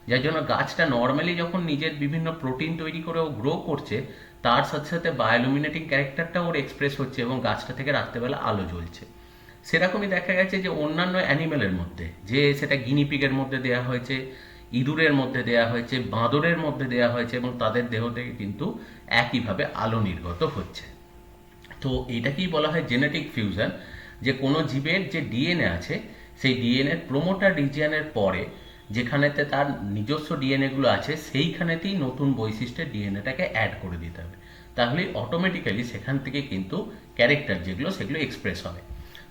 যার জন্য গাছটা নর্মালি যখন নিজের বিভিন্ন প্রোটিন তৈরি করে ও গ্রো করছে তার সাথে সাথে বায়োলুমিনেটিং ক্যারেক্টারটা ওর এক্সপ্রেস হচ্ছে এবং গাছটা থেকে রাত্রেবেলা আলো জ্বলছে। সেরকমই দেখা গেছে যে অন্যান্য অ্যানিমেলের মধ্যে, যে সেটা গিনিপিগের মধ্যে দেওয়া হয়েছে, ইঁদুরের মধ্যে দেওয়া হয়েছে, বাঁদরের মধ্যে দেওয়া হয়েছে এবং তাদের দেহ থেকে কিন্তু একইভাবে আলো নির্গত হচ্ছে। তো এটাকেই বলা হয় জেনেটিক ফিউশন, যে কোনো জীবের যে ডিএনএ আছে সেই ডিএনএর প্রোমোটার রিজিয়নের পরে যেখানেতে তার নিজস্ব ডিএনএগুলো আছে সেইখানেতেই নতুন বৈশিষ্ট্যের ডিএনএটাকে অ্যাড করে দিতে হবে, তাহলে অটোমেটিক্যালি সেখান থেকে কিন্তু ক্যারেক্টার যেগুলো সেগুলো এক্সপ্রেস হবে।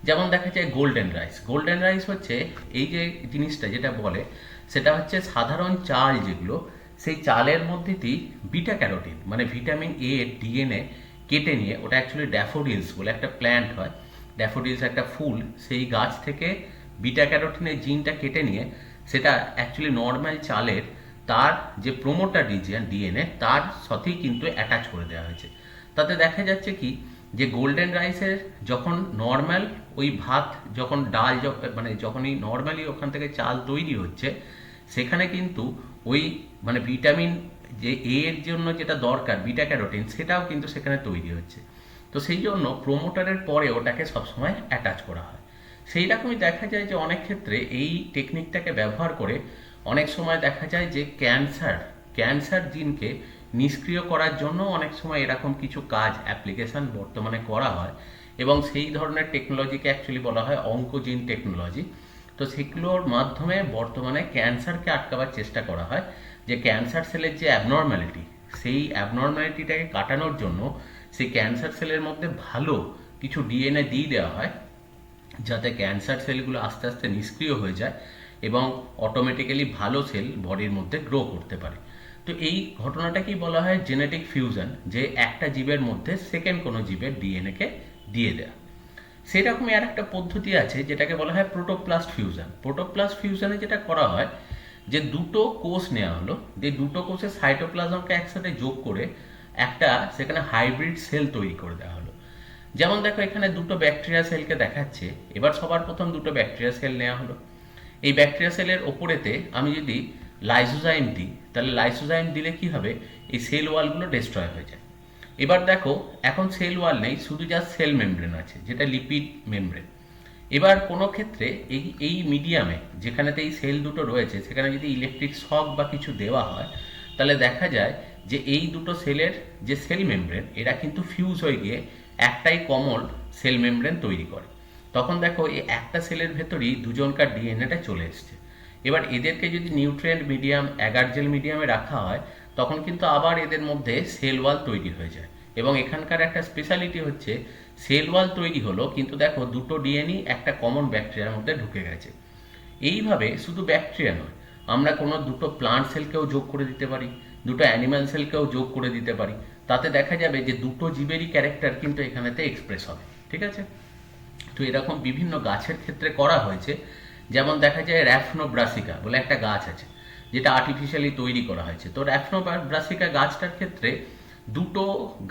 যেমন দেখা যায় গোল্ডেন রাইস। গোল্ডেন রাইস হচ্ছে এই যে জিনিসটা যেটা বলে সেটা হচ্ছে সাধারণ চাল যেগুলো, সেই চালের মধ্যেতেই বিটা ক্যারোটিন মানে ভিটামিন এ ডিএনএ কেটে নিয়ে, ওটা অ্যাকচুয়ালি ড্যাফোডিলস বলে একটা প্ল্যান্ট হয়, ড্যাফোডিলস একটা ফুল, সেই গাছ থেকে বিটা ক্যারোটিনের জিনটা কেটে নিয়ে সেটা অ্যাকচুয়ালি নর্মাল চালের তার যে প্রোমোটার রিজিয়ন ডিএনএ তার সাথেই কিন্তু অ্যাটাচ করে দেওয়া হয়েছে। তাতে দেখা যাচ্ছে কি যে গোল্ডেন রাইসের যখন নর্মাল ওই ভাত যখন ডাল মানে যখনই নর্মালি ওখান থেকে চাল তৈরি হচ্ছে, সেখানে কিন্তু ওই মানে ভিটামিন যে এ এর জন্য যেটা দরকার বিটা ক্যারোটিন সেটাও কিন্তু সেখানে তৈরি হচ্ছে। তো সেই জন্য প্রোমোটারের পরে ওটাকে সবসময় অ্যাটাচ করা হয়। সেই রকমই দেখা যায় যে অনেক ক্ষেত্রে এই টেকনিকটাকে ব্যবহার করে অনেক সময় দেখা যায় যে ক্যান্সার জিনকে নিষ্ক্রিয় করার জন্য অনেক সময় এরকম কিছু কাজ অ্যাপ্লিকেশন বর্তমানে করা হয়, এবং সেই ধরনের টেকনোলজিকে অ্যাকচুয়ালি বলা হয় অঙ্কোজিন টেকনোলজি। তো সেগুলোর মাধ্যমে বর্তমানে ক্যান্সারকে আটকাবার চেষ্টা করা হয়, যে ক্যান্সার সেলের যে অ্যাবনর্ম্যালিটি সেই অ্যাবনর্ম্যালিটিটাকে কাটানোর জন্য সেই ক্যান্সার সেলের মধ্যে ভালো কিছু ডিএনএ দিয়ে দেওয়া হয়, যাতে ক্যান্সার সেলগুলো আস্তে আস্তে নিষ্ক্রিয় হয়ে যায় এবং অটোমেটিক্যালি ভালো সেল বডির মধ্যে গ্রো করতে পারে। তো এই ঘটনাটাকেই বলা হয় জেনেটিক ফিউশন, যে একটা জীবের মধ্যে সেকেন্ড কোনো জীবের ডিএনএকে দিয়ে দেওয়া। সেরকমই আর একটা পদ্ধতি আছে যেটাকে বলা হয় প্রোটোপ্লাস্ট ফিউশন। প্রোটোপ্লাস্ট ফিউশনে যেটা করা হয় যে দুটো কোষ নেওয়া হলো, যে দুটো কোষের সাইটোপ্লাজমকে একসাথে যোগ করে একটা সেখানে হাইব্রিড সেল তৈরি করে দেওয়া হলো। যেমন দেখো এখানে দুটো ব্যাকটেরিয়া সেলকে দেখাচ্ছে। এবার সবার প্রথম দুটো ব্যাকটেরিয়া সেল নেওয়া হলো। এই ব্যাকটেরিয়া সেলের ওপরেতে আমি যদি লাইসোজাইম দিই, তাহলে লাইসোজাইম দিলে কি হবে, এই সেল ওয়ালগুলো ডিস্ট্রয় হয়ে যায়। এবার দেখো এখন সেল ওয়াল নেই, শুধু জাস্ট সেল মেমব্রেন আছে, যেটা লিপিড মেমব্রেন। এবার কোনো ক্ষেত্রে এই মিডিয়ামে যেখানেতে এই সেল দুটো রয়েছে সেখানে যদি ইলেকট্রিক শক বা কিছু দেওয়া হয়, তাহলে দেখা যায় যে এই দুটো সেলের যে সেল মেমব্রেন এরা কিন্তু ফিউজ হয়ে গিয়ে একটাই কমন সেল মেমব্রেন তৈরি করে। তখন দেখো এই একটা সেলের ভেতরেই দুজনকার ডিএনএটা চলে এসছে। এবার এদেরকে যদি নিউট্রিয়েন্ট মিডিয়াম অ্যাগার জেল মিডিয়ামে রাখা হয়, তখন কিন্তু আবার এদের মধ্যে সেল ওয়াল তৈরি হয়ে যায়। এবং এখানকার একটা স্পেশালিটি হচ্ছে সেল ওয়াল তৈরি হলো, কিন্তু দেখো দুটো ডিএনএ একটা কমন ব্যাকটেরিয়ার মধ্যে ঢুকে গেছে। এইভাবে শুধু ব্যাকটেরিয়া নয়, আমরা কোনো দুটো প্লান্ট সেলকেও যোগ করে দিতে পারি, দুটো অ্যানিম্যাল সেলকেও যোগ করে দিতে পারি। তাতে দেখা যাবে যে দুটো জীবেরই ক্যারেক্টার কিন্তু এখানেতে এক্সপ্রেস হবে। ঠিক আছে? তো এরকম বিভিন্ন গাছের ক্ষেত্রে করা হয়েছে। যেমন দেখা যায় র্যাফনোব্রাসিকা বলে একটা গাছ আছে, যেটা আর্টিফিশিয়ালি তৈরি করা হয়েছে। তো র্যাফনোব্রাসিকা গাছটার ক্ষেত্রে দুটো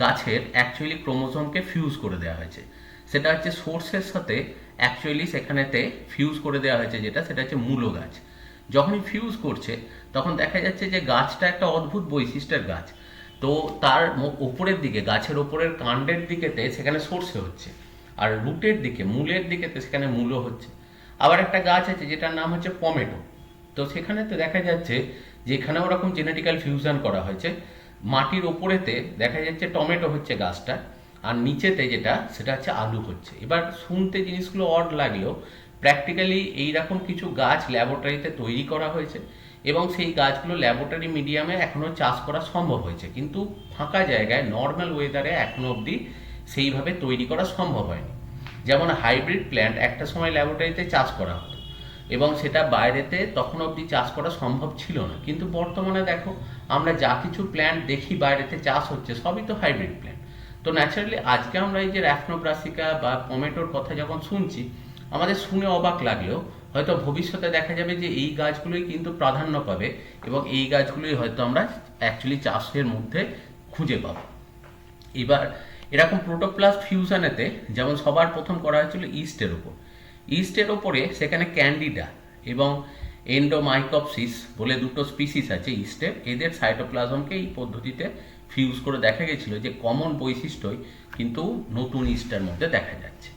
গাছের অ্যাকচুয়ালি ক্রোমোজোমকে ফিউজ করে দেওয়া হয়েছে। সেটা হচ্ছে সোর্সের সাথে অ্যাকচুয়ালি সেখানেতে ফিউজ করে দেওয়া হয়েছে, সেটা হচ্ছে মূলো গাছ। যখনই ফিউজ করছে তখন দেখা যাচ্ছে যে গাছটা একটা অদ্ভুত বৈশিষ্ট্যের গাছ। তো তার ওপরের দিকে, গাছের ওপরের কাণ্ডের দিকেতে সেখানে সর্ষে হচ্ছে, আর রুটের দিকে মূলের দিকেতে সেখানে মূলো হচ্ছে। আবার একটা গাছ আছে যেটার নাম হচ্ছে পমেটো। তো সেখানে তো দেখা যাচ্ছে যে এখানে ওরকম জেনেটিক্যাল ফিউশন করা হয়েছে। মাটির ওপরেতে দেখা যাচ্ছে টমেটো হচ্ছে গাছটা, আর নিচেতে যেটা সেটা হচ্ছে আলু হচ্ছে। এবার শুনতে জিনিসগুলো অড লাগলেও প্র্যাকটিক্যালি এইরকম কিছু গাছ ল্যাবরেটরিতে তৈরি করা হয়েছে, এবং সেই গাছগুলো ল্যাবরেটরি মিডিয়ামে এখনও চাষ করা সম্ভব হয়েছে, কিন্তু ফাঁকা জায়গায় নর্মাল ওয়েদারে এখনও অবধি সেইভাবে তৈরি করা সম্ভব হয়নি। যেমন হাইব্রিড প্ল্যান্ট একটা সময় ল্যাবরেটরিতে চাষ করা হতো, এবং সেটা বাইরেতে তখন অবধি চাষ করা সম্ভব ছিল না। কিন্তু বর্তমানে দেখো আমরা যা কিছু প্ল্যান্ট দেখি বাইরেতে চাষ হচ্ছে সবই তো হাইব্রিড প্ল্যান্ট। তো ন্যাচারালি আজকে আমরা এই যে র্যাফনোব্রাসিকা বা টমেটোর কথা যখন শুনছি, আমাদের শুনে অবাক লাগলেও হয়তো ভবিষ্যতে দেখা যাবে যে এই গাছগুলোই কিন্তু প্রাধান্য পাবে, এবং এই গাছগুলোই হয়তো আমরা অ্যাকচুয়ালি চাষের মধ্যে খুঁজে পাবো। এবার এরকম প্রোটোপ্লাস্ট ফিউশনেতে যেমন সবার প্রথম করা হয়েছিল ইস্টের ওপরে সেখানে ক্যান্ডিডা এবং এন্ডোমাইকপসিস বলে দুটো স্পিসিস আছে ইস্টের, এদের সাইটোপ্লাজমকে এই পদ্ধতিতে ফিউজ করে দেখা গেছিল যে কমন বৈশিষ্ট্যই কিন্তু নতুন ইস্টের মধ্যে দেখা যাচ্ছে।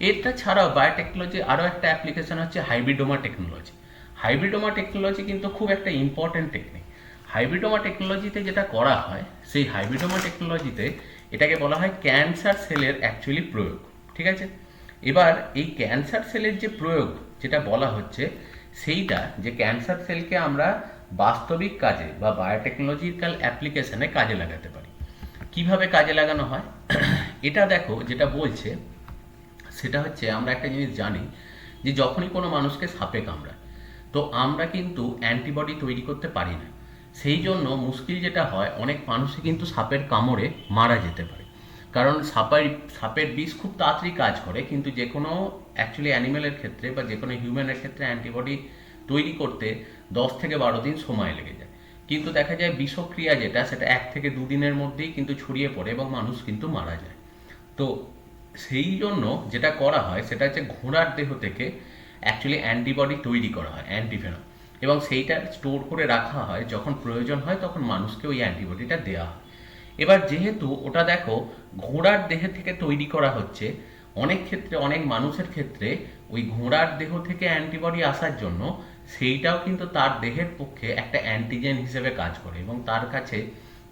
এটা ছাড়াও বায়োটেকনোলজি আরও একটা অ্যাপ্লিকেশন হচ্ছে হাইব্রিডোমা টেকনোলজি। হাইব্রিডোমা টেকনোলজি কিন্তু খুব একটা ইম্পর্টেন্ট টেকনিক। হাইব্রিডোমা টেকনোলজিতে যেটা করা হয়, সেই হাইব্রিডোমা টেকনোলজিতে এটাকে বলা হয় ক্যান্সার সেলের অ্যাকচুয়ালি প্রয়োগ। ঠিক আছে? এবার এই ক্যান্সার সেলের যে প্রয়োগ যেটা বলা হচ্ছে, সেইটা যে ক্যান্সার সেলকে আমরা বাস্তবিক কাজে বা বায়োটেকনোলজিক্যাল অ্যাপ্লিকেশনে কাজে লাগাতে পারি। কিভাবে কাজে লাগানো হয় এটা দেখো, যেটা বলছে সেটা হচ্ছে আমরা একটা জিনিস জানি যে যখনই কোনো মানুষকে সাপে কামড়ায়, তো আমরা কিন্তু অ্যান্টিবডি তৈরি করতে পারি না। সেই জন্য মুশকিল যেটা হয়, অনেক মানুষই কিন্তু সাপের কামড়ে মারা যেতে পারে। কারণ সাপের বিষ খুব তাড়াতাড়ি কাজ করে, কিন্তু যে কোনো অ্যাকচুয়ালি অ্যানিমেলের ক্ষেত্রে বা যে কোনো হিউম্যানের ক্ষেত্রে অ্যান্টিবডি তৈরি করতে 10 থেকে 12 দিন সময় লেগে যায়। কিন্তু দেখা যায় বিষক্রিয়া যেটা, সেটা 1 থেকে 2 দিনের মধ্যেই কিন্তু ছড়িয়ে পড়ে এবং মানুষ কিন্তু মারা যায়। তো সেই জন্য যেটা করা হয় সেটা হচ্ছে ঘোড়ার দেহ থেকে অ্যাকচুয়ালি অ্যান্টিবডি তৈরি করা হয়, অ্যান্টিভেনম, এবং সেইটা স্টোর করে রাখা হয়, যখন প্রয়োজন হয় তখন মানুষকে ওই অ্যান্টিবডিটা দেওয়া হয়। এবার যেহেতু ওটা দেখো ঘোড়ার দেহ থেকে তৈরি করা হচ্ছে, অনেক ক্ষেত্রে অনেক মানুষের ক্ষেত্রে ওই ঘোড়ার দেহ থেকে অ্যান্টিবডি আসার জন্য সেইটাও কিন্তু তার দেহের পক্ষে একটা অ্যান্টিজেন হিসেবে কাজ করে এবং তার কাছে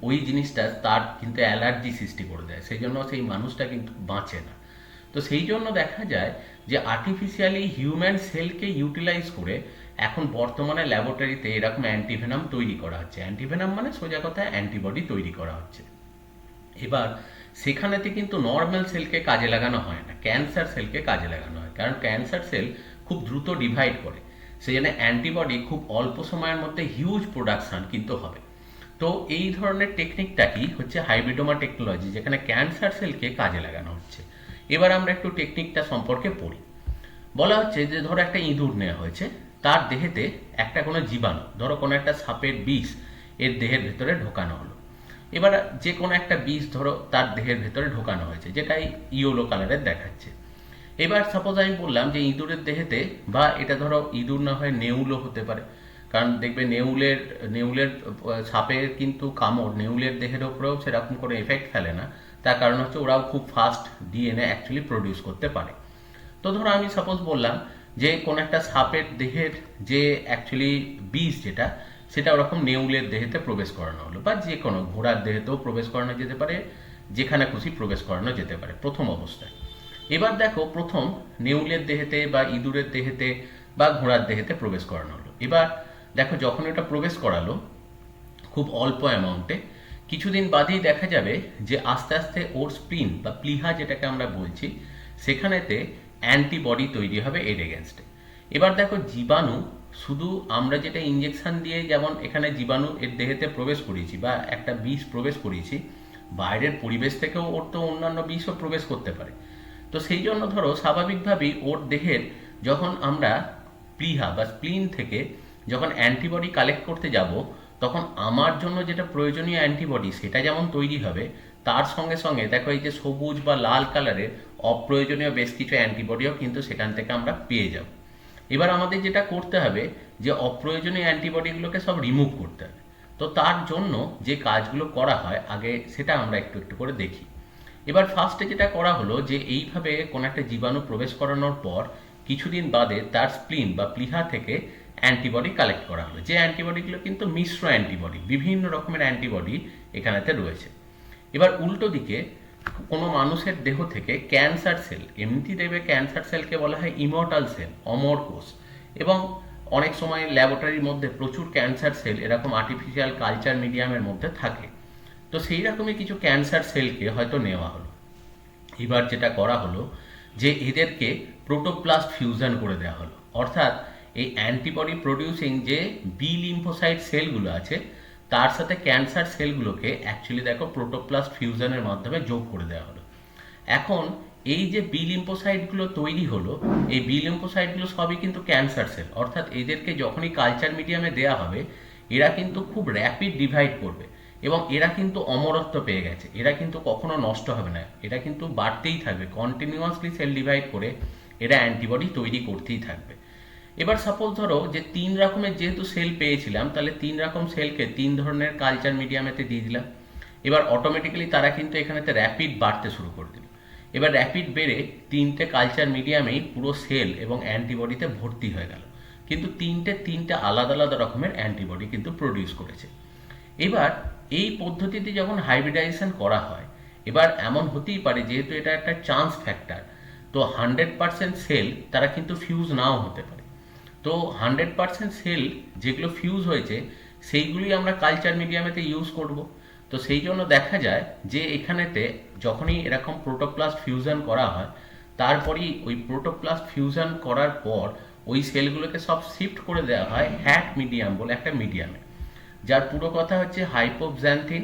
ওই জিনিসটা তার কিন্তু অ্যালার্জি সৃষ্টি করে দেয়, সেই জন্য সেই মানুষটা কিন্তু বাঁচে না। তো সেই জন্য দেখা যায় যে আর্টিফিশিয়ালি হিউম্যান সেলকে ইউটিলাইজ করে এখন বর্তমানে ল্যাবরেটরিতে এরকম অ্যান্টিভেনাম তৈরি করা হচ্ছে। অ্যান্টিভেনাম মানে সোজা কথা অ্যান্টিবডি তৈরি করা হচ্ছে। এবার সেখানেতে কিন্তু নর্মাল সেলকে কাজে লাগানো হয় না, ক্যান্সার সেলকে কাজে লাগানো হয়, কারণ ক্যান্সার সেল খুব দ্রুত ডিভাইড করে, সেই জন্য অ্যান্টিবডি খুব অল্প সময়ের মধ্যে হিউজ প্রোডাকশন কিন্তু হবে। তো এই ধরনের টেকনিকটাই হচ্ছে হাইব্রিডোমা টেকনোলজি, যেখানে ক্যান্সার সেলকে কাজে লাগানো হচ্ছে। এবার আমরা একটু টেকনিকটা সম্পর্কে পড়ি। বলা হচ্ছে যে ধরো একটা ইঁদুর নেওয়া হয়েছে, তার দেহেতে একটা কোনো জীবাণু, ধরো কোনো একটা সাপের বিষ এর দেহের ভেতরে ঢোকানো হলো। এবার যে কোনো একটা বিষ ধরো তার দেহের ভেতরে ঢোকানো হয়েছে, যেটাই ইয়েলো কালারের দেখাচ্ছে। এবার সাপোজ আমি বললাম যে ইঁদুরের দেহেতে, বা এটা ধরো ইঁদুর না হয় নেউলও হতে পারে, কারণ দেখবে নেউলের সাপের কিন্তু কামড় নেউলের দেহের ওপরেও সেরকম করে এফেক্ট ফেলে না। তার কারণ হচ্ছে ওরাও খুব ফাস্ট ডিএনএ অ্যাকচুয়ালি প্রডিউস করতে পারে। তো ধরো আমি সাপোজ বললাম যে কোন একটা সাপের দেহের যে অ্যাকচুয়ালি বিষ যেটা, সেটা ওরকম নেউলের দেহেতে প্রবেশ করানো হলো, বা যে কোনো ঘোড়ার দেহেতেও প্রবেশ করানো যেতে পারে, যেখানে খুশি প্রবেশ করানো যেতে পারে প্রথম অবস্থায়। এবার দেখো প্রথম নেউলের দেহেতে বা ইঁদুরের দেহেতে বা ঘোড়ার দেহেতে প্রবেশ করানো হলো। এবার দেখো যখন এটা প্রবেশ করালো খুব অল্প অ্যামাউন্টে, কিছুদিন বাদেই দেখা যাবে যে আস্তে আস্তে ওর স্প্লিন বা প্লিহা যেটাকে আমরা বলছি, সেখানেতে অ্যান্টিবডি তৈরি হবে এর এগেনস্টে। এবার দেখো জীবাণু, শুধু আমরা যেটা ইঞ্জেকশন দিয়ে যেমন এখানে জীবাণু এর দেহেতে প্রবেশ করিয়েছি বা একটা বিষ প্রবেশ করিয়েছি, বাইরের পরিবেশ থেকেও ওর তো অন্যান্য বিষও প্রবেশ করতে পারে। তো সেই জন্য ধরো স্বাভাবিকভাবেই ওর দেহের যখন আমরা প্লিহা বা স্প্লিন থেকে যখন অ্যান্টিবডি কালেক্ট করতে যাব, তখন আমার জন্য যেটা প্রয়োজনীয় অ্যান্টিবডি সেটা যেমন তৈরি হবে, তার সঙ্গে সঙ্গে দেখো এই যে সবুজ বা লাল কালারের অপ্রয়োজনীয় বেশ কিছু অ্যান্টিবডিও কিন্তু সেখান থেকে আমরা পেয়ে যাব। এবার আমাদের যেটা করতে হবে যে অপ্রয়োজনীয় অ্যান্টিবডিগুলোকে সব রিমুভ করতে হবে। তো তার জন্য যে কাজগুলো করা হয় আগে সেটা আমরা একটু একটু করে দেখি। এবার ফার্স্টে যেটা করা হলো যে এইভাবে কোনো একটা জীবাণু প্রবেশ করানোর পর কিছুদিন বাদে তার স্প্লিন বা প্লিহা থেকে অ্যান্টিবডি কালেক্ট করা হলো, যে অ্যান্টিবডিগুলো কিন্তু মিশ্র অ্যান্টিবডি, বিভিন্ন রকমের অ্যান্টিবডি এখানেতে রয়েছে। এবার উল্টো দিকে কোনো মানুষের দেহ থেকে ক্যান্সার সেল, এমনিতেই দেখবে ক্যান্সার সেলকে বলা হয় ইমর্টাল সেল, অমর কোষ, এবং অনেক সময় ল্যাবরেটরির মধ্যে প্রচুর ক্যান্সার সেল এরকম আর্টিফিশিয়াল কালচার মিডিয়ামের মধ্যে থাকে। তো সেই রকমই কিছু ক্যান্সার সেলকে হয়তো নেওয়া হলো। এবার যেটা করা হলো যে এদেরকে প্রোটোপ্লাস্ট ফিউশন করে দেওয়া হলো, অর্থাৎ এই অ্যান্টিবডি প্রডিউসিং যে বি লিম্ফোসাইট সেলগুলো আছে তার সাথে ক্যান্সার সেলগুলোকে অ্যাকচুয়ালি দেখো প্রোটোপ্লাস্ট ফিউশনের মাধ্যমে যোগ করে দেওয়া হলো। এখন এই যে বি লিম্ফোসাইটগুলো তৈরি হলো, এই বি লিম্ফোসাইটগুলো সবই কিন্তু ক্যান্সার সেল, অর্থাৎ এদেরকে যখনই কালচার মিডিয়ামে দেওয়া হবে এরা কিন্তু খুব র্যাপিড ডিভাইড করবে এবং এরা কিন্তু অমরত্ব পেয়ে গেছে, এরা কিন্তু কখনো নষ্ট হবে না, এরা কিন্তু বাড়তেই থাকবে, কন্টিনিউয়াসলি সেল ডিভাইড করে এরা অ্যান্টিবডি তৈরি করতেই থাকবে। এবার সাপোজ ধরো যে 3 রকমের যেহেতু সেল পেয়েছিলাম, তাহলে 3 রকম সেলকে 3 ধরনের কালচার মিডিয়ামেতে দিয়ে দিলাম। এবার অটোমেটিক্যালি তারা কিন্তু এখানেতে র্যাপিড বাড়তে শুরু করে দিল। এবার র্যাপিড বেড়ে 3টে কালচার মিডিয়ামেই পুরো সেল এবং অ্যান্টিবডিতে ভর্তি হয়ে গেল, কিন্তু তিনটে আলাদা আলাদা রকমের অ্যান্টিবডি কিন্তু প্রডিউস করেছে। এবার এই পদ্ধতিতে যখন হাইব্রিডাইজেশন করা হয়, এবার এমন হতেই পারে যেহেতু এটা একটা চান্স ফ্যাক্টর, তো 100% সেল তারা কিন্তু ফিউজ নাও হতে পারে। তো 100% সেল যেগুলো ফিউজ হয়েছে সেইগুলি আমরা কালচার মিডিয়ামেতে ইউজ করব। তো সেই জন্য দেখা যায় যে এখানেতে যখনই এরকম প্রোটোপ্লাস্ট ফিউশন করা হয়, তারপরেই ওই প্রোটোপ্লাস্ট ফিউশন করার পর ওই সেলগুলোকে সব শিফট করে দেওয়া হয় হ্যাট মিডিয়াম বলে একটা মিডিয়ামে, যার পুরো কথা হচ্ছে হাইপোক্সান্থিন,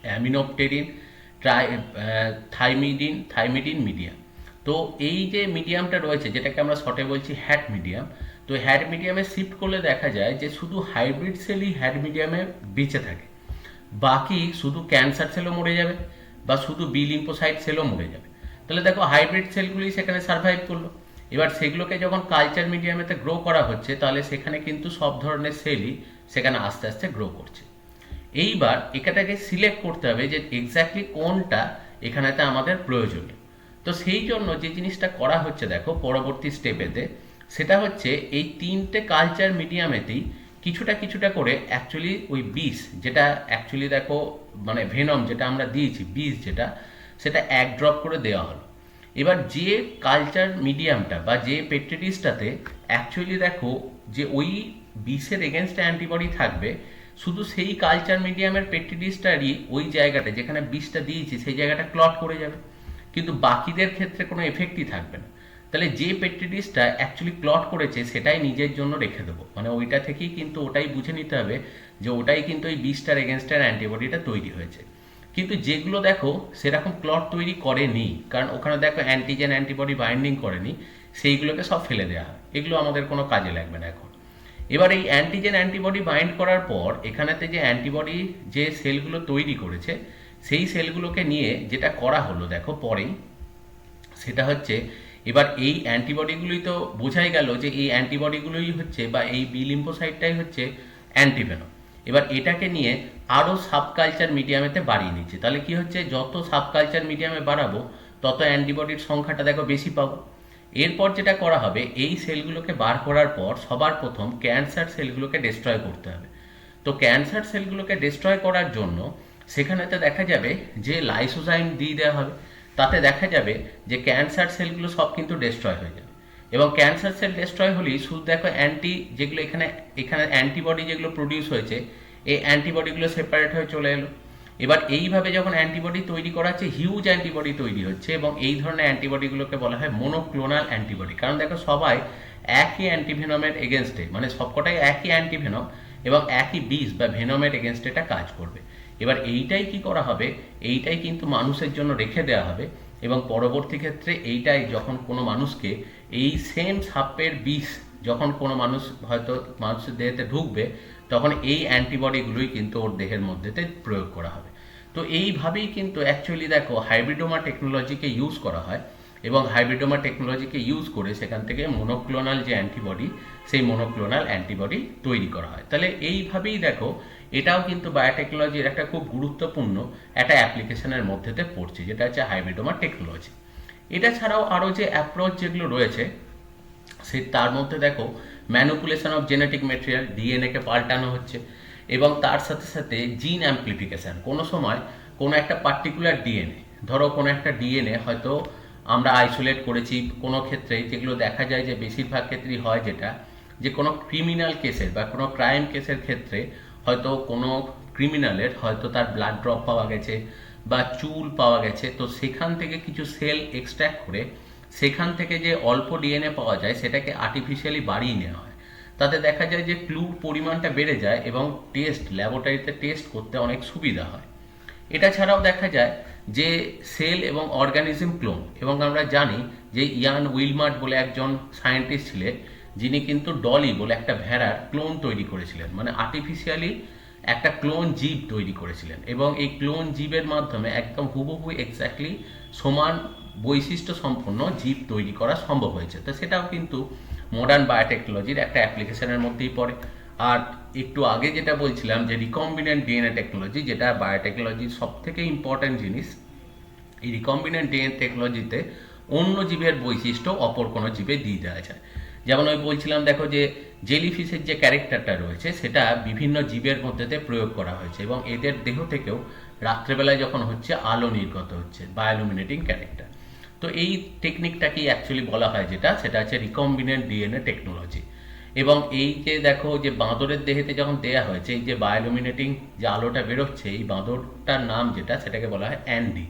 অ্যামিনোপটেরিন, থাইমিডিন মিডিয়াম। তো এই যে মিডিয়ামটা রয়েছে, যেটাকে আমরা শর্টে বলছি হ্যাট মিডিয়াম, তো হ্যাট মিডিয়ামে শিফট করলে দেখা যায় যে শুধু হাইব্রিড সেলই হ্যাট মিডিয়ামে বেঁচে থাকে, বাকি শুধু ক্যান্সার সেলও মরে যাবে বা শুধু বি লিম্ফোসাইট সেলও মরে যাবে। তাহলে দেখো হাইব্রিড সেলগুলি সেখানে সার্ভাইভ করলো। এবার সেগুলোকে যখন কালচার মিডিয়ামেতে গ্রো করা হচ্ছে, তাহলে সেখানে কিন্তু সব ধরনের সেলই সেখানে আস্তে আস্তে গ্রো করছে। এইবার এটাকে সিলেক্ট করতে হবে যে এক্স্যাক্টলি কোনটা এখানেতে আমাদের প্রয়োজনীয়। তো সেই জন্য যে জিনিসটা করা হচ্ছে দেখো পরবর্তী স্টেপেতে, সেটা হচ্ছে এই তিনটে কালচার মিডিয়ামেতেই কিছুটা কিছুটা করে অ্যাকচুয়ালি ওই বিষ, যেটা অ্যাকচুয়ালি দেখো মানে ভেনম যেটা আমরা দিয়েছি, বিষ যেটা, সেটা 1 ড্রপ করে দেওয়া হলো। এবার যে কালচার মিডিয়ামটা বা যে পেট্রিটিসটাতে অ্যাকচুয়ালি দেখো যে ওই বিষের এগেনস্টে অ্যান্টিবডি থাকবে, শুধু সেই কালচার মিডিয়ামের পেট্রিটিসটারই ওই জায়গাটা যেখানে বিষটা দিয়েছি সেই জায়গাটা ক্লট করে যাবে, কিন্তু বাকিদের ক্ষেত্রে কোনো এফেক্টই থাকবে না। তাহলে যে পেট্রিটিসটা অ্যাকচুয়ালি ক্লট করেছে সেটাই নিজের জন্য রেখে দেবো, মানে ওইটা থেকেই কিন্তু ওটাই বুঝে নিতে হবে যে ওটাই কিন্তু ওই বিষটার এগেনস্টের অ্যান্টিবডিটা তৈরি হয়েছে। কিন্তু যেগুলো দেখো সেরকম ক্লট তৈরি করেনি, কারণ ওখানে দেখো অ্যান্টিজেন অ্যান্টিবডি বাইন্ডিং করেনি, সেইগুলোকে সব ফেলে দেওয়া হয়, এগুলো আমাদের কোনো কাজে লাগবে না এখন। এবার এই অ্যান্টিজেন অ্যান্টিবডি বাইন্ড করার পর এখানেতে যে অ্যান্টিবডি যে সেলগুলো তৈরি করেছে সেই সেলগুলোকে নিয়ে যেটা করা হলো দেখো পরেই, সেটা হচ্ছে এবার এই অ্যান্টিবডিগুলোই তো বোঝাই গেল যে এই অ্যান্টিবডিগুলোই হচ্ছে বা এই বি লিম্ফোসাইটটাই হচ্ছে অ্যান্টিভেনম। এবার এটাকে নিয়ে আরও সাবকালচার মিডিয়ামেতে বাড়িয়ে নিচ্ছে, তাহলে কি হচ্ছে যত সাবকালচার মিডিয়ামে বাড়াবো তত অ্যান্টিবডির সংখ্যাটা দেখো বেশি পাবো। এরপর যেটা করা হবে, এই সেলগুলোকে বার করার পর সবার প্রথম ক্যান্সার সেলগুলোকে ডিস্ট্রয় করতে হবে। তো ক্যান্সার সেলগুলোকে ডিস্ট্রয় করার জন্য সেখানেতে দেখা যাবে যে লাইসোজাইম দিয়ে দেওয়া হবে, তাতে দেখা যাবে যে ক্যান্সার সেলগুলো সব কিন্তু ডিস্ট্রয় হয়ে যাবে। এবং ক্যান্সার সেল ডিস্ট্রয় হলেই শুধু দেখো যেগুলো এখানে এখানে অ্যান্টিবডি যেগুলো প্রডিউস হয়েছে, এই অ্যান্টিবডিগুলো সেপারেট হয়ে চলে এলো। এবার এইভাবে যখন অ্যান্টিবডি তৈরি করা হচ্ছে, হিউজ অ্যান্টিবডি তৈরি হচ্ছে, এবং এই ধরনের অ্যান্টিবডিগুলোকে বলা হয় মনোক্লোনাল অ্যান্টিবডি, কারণ দেখো সবাই একই অ্যান্টিভেনমের এগেনস্টে, মানে সবকটাই একই অ্যান্টিভেনম এবং একই বিষ বা ভেনমের এগেনস্টে এটা কাজ করবে। এবার এইটাই কি করা হবে, এইটাই কিন্তু মানুষের জন্য রেখে দেওয়া হবে, এবং পরবর্তী ক্ষেত্রে এইটাই যখন কোনো মানুষকে এই সেম সাপের বিষ যখন কোনো মানুষ হয়তো মানুষের দেহেতে ঢুকবে, তখন এই অ্যান্টিবডিগুলোই কিন্তু ওর দেহের মধ্যেতে প্রয়োগ করা হবে। তো এইভাবেই কিন্তু অ্যাকচুয়ালি দেখো হাইব্রিডোমা টেকনোলজিকে ইউজ করা হয়, এবং হাইব্রিডোমা টেকনোলজিকে ইউজ করে সেখান থেকে মনোক্লোনাল যে অ্যান্টিবডি, সেই মনোক্লোনাল অ্যান্টিবডি তৈরি করা হয়। তাহলে এইভাবেই দেখো এটাও কিন্তু বায়োটেকনোলজির একটা খুব গুরুত্বপূর্ণ একটা অ্যাপ্লিকেশনের মধ্যেতে পড়ছে, যেটা হচ্ছে হাইব্রিডোমা টেকনোলজি। এটা ছাড়াও আরও যে অ্যাপ্রোচ যেগুলো রয়েছে, সে তার মধ্যে দেখো ম্যানুপুলেশন অফ জেনেটিক মেটেরিয়াল, ডিএনএকে পাল্টানো হচ্ছে, এবং তার সাথে সাথে জিন অ্যাম্প্লিফিকেশান। কোনো সময় কোনো একটা পার্টিকুলার ডিএনএ, ধরো কোনো একটা ডিএনএ হয়তো আমরা আইসোলেট করেছি, কোনো ক্ষেত্রে যেগুলো দেখা যায় যে বেশিরভাগ ক্ষেত্রেই হয় যেটা, যে কোনো ক্রিমিনাল কেসের বা কোনো ক্রাইম কেসের ক্ষেত্রে হয়তো কোনো ক্রিমিনালের হয়তো তার ব্লাড ড্রপ পাওয়া গেছে বা চুল পাওয়া গেছে, তো সেখান থেকে কিছু সেল এক্সট্র্যাক্ট করে সেখান থেকে যে অল্প ডিএনএ পাওয়া যায় সেটাকে আর্টিফিশিয়ালি বাড়িয়ে নেওয়া হয়, তাতে দেখা যায় যে ক্লুর পরিমাণটা বেড়ে যায় এবং ল্যাবরেটরিতে টেস্ট করতে অনেক সুবিধা হয়। এটা ছাড়াও দেখা যায় যে সেল এবং অর্গানিজম ক্লোন, এবং আমরা জানি যে ইয়ান উইলমার্ট বলে একজন সায়েন্টিস্ট ছিলেন, যিনি কিন্তু ডলি বলে একটা ভেড়ার ক্লোন তৈরি করেছিলেন, মানে আর্টিফিশিয়ালি একটা ক্লোন জীব তৈরি করেছিলেন, এবং এই ক্লোন জীবের মাধ্যমে একদম হুবহু এক্স্যাক্টলি সমান বৈশিষ্ট্য সম্পন্ন জীব তৈরি করা সম্ভব হয়েছে। তো সেটাও কিন্তু মডার্ন বায়োটেকনোলজির একটা অ্যাপ্লিকেশনের মধ্যেই পড়ে। আর একটু আগে যেটা বলছিলাম যে রিকম্বিনেন্ট ডিএনএ টেকনোলজি, যেটা বায়োটেকনোলজির সব থেকে ইম্পর্ট্যান্ট জিনিস, এই রিকম্বিনেন্ট ডিএনএ টেকনোলজিতে অন্য জীবের বৈশিষ্ট্য অপর কোনো জীবে দিয়ে দেওয়া যায়। যেমন আমি বলছিলাম দেখো যে জেলিফিশের যে ক্যারেক্টারটা রয়েছে সেটা বিভিন্ন জীবের মধ্যেতে প্রয়োগ করা হয়েছে, এবং এদের দেহ থেকেও রাত্রেবেলায় যখন হচ্ছে আলো নির্গত হচ্ছে, বায়োলুমিনেটিং ক্যারেক্টার। তো এই টেকনিকটাকেই অ্যাকচুয়ালি বলা হয় যেটা, সেটা হচ্ছে রিকম্বিনেন্ট ডিএনএ টেকনোলজি। এবং এই যে দেখো যে বাঁদরের দেহেতে যখন দেয়া হয়েছে এই যে বায়োলুমিনেটিং যে আলোটা বেরোচ্ছে, এই বাঁদরটার নাম যেটা, সেটাকে বলা হয় অ্যান্ডি।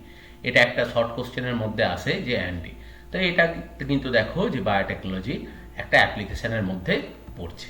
এটা একটা শর্ট কোশ্চেনের মধ্যে আসে যে অ্যান্ডি। তো এটা কিন্তু দেখো যে বায়োটেকনোলজি একটা অ্যাপ্লিকেশনের মধ্যে পড়ছে।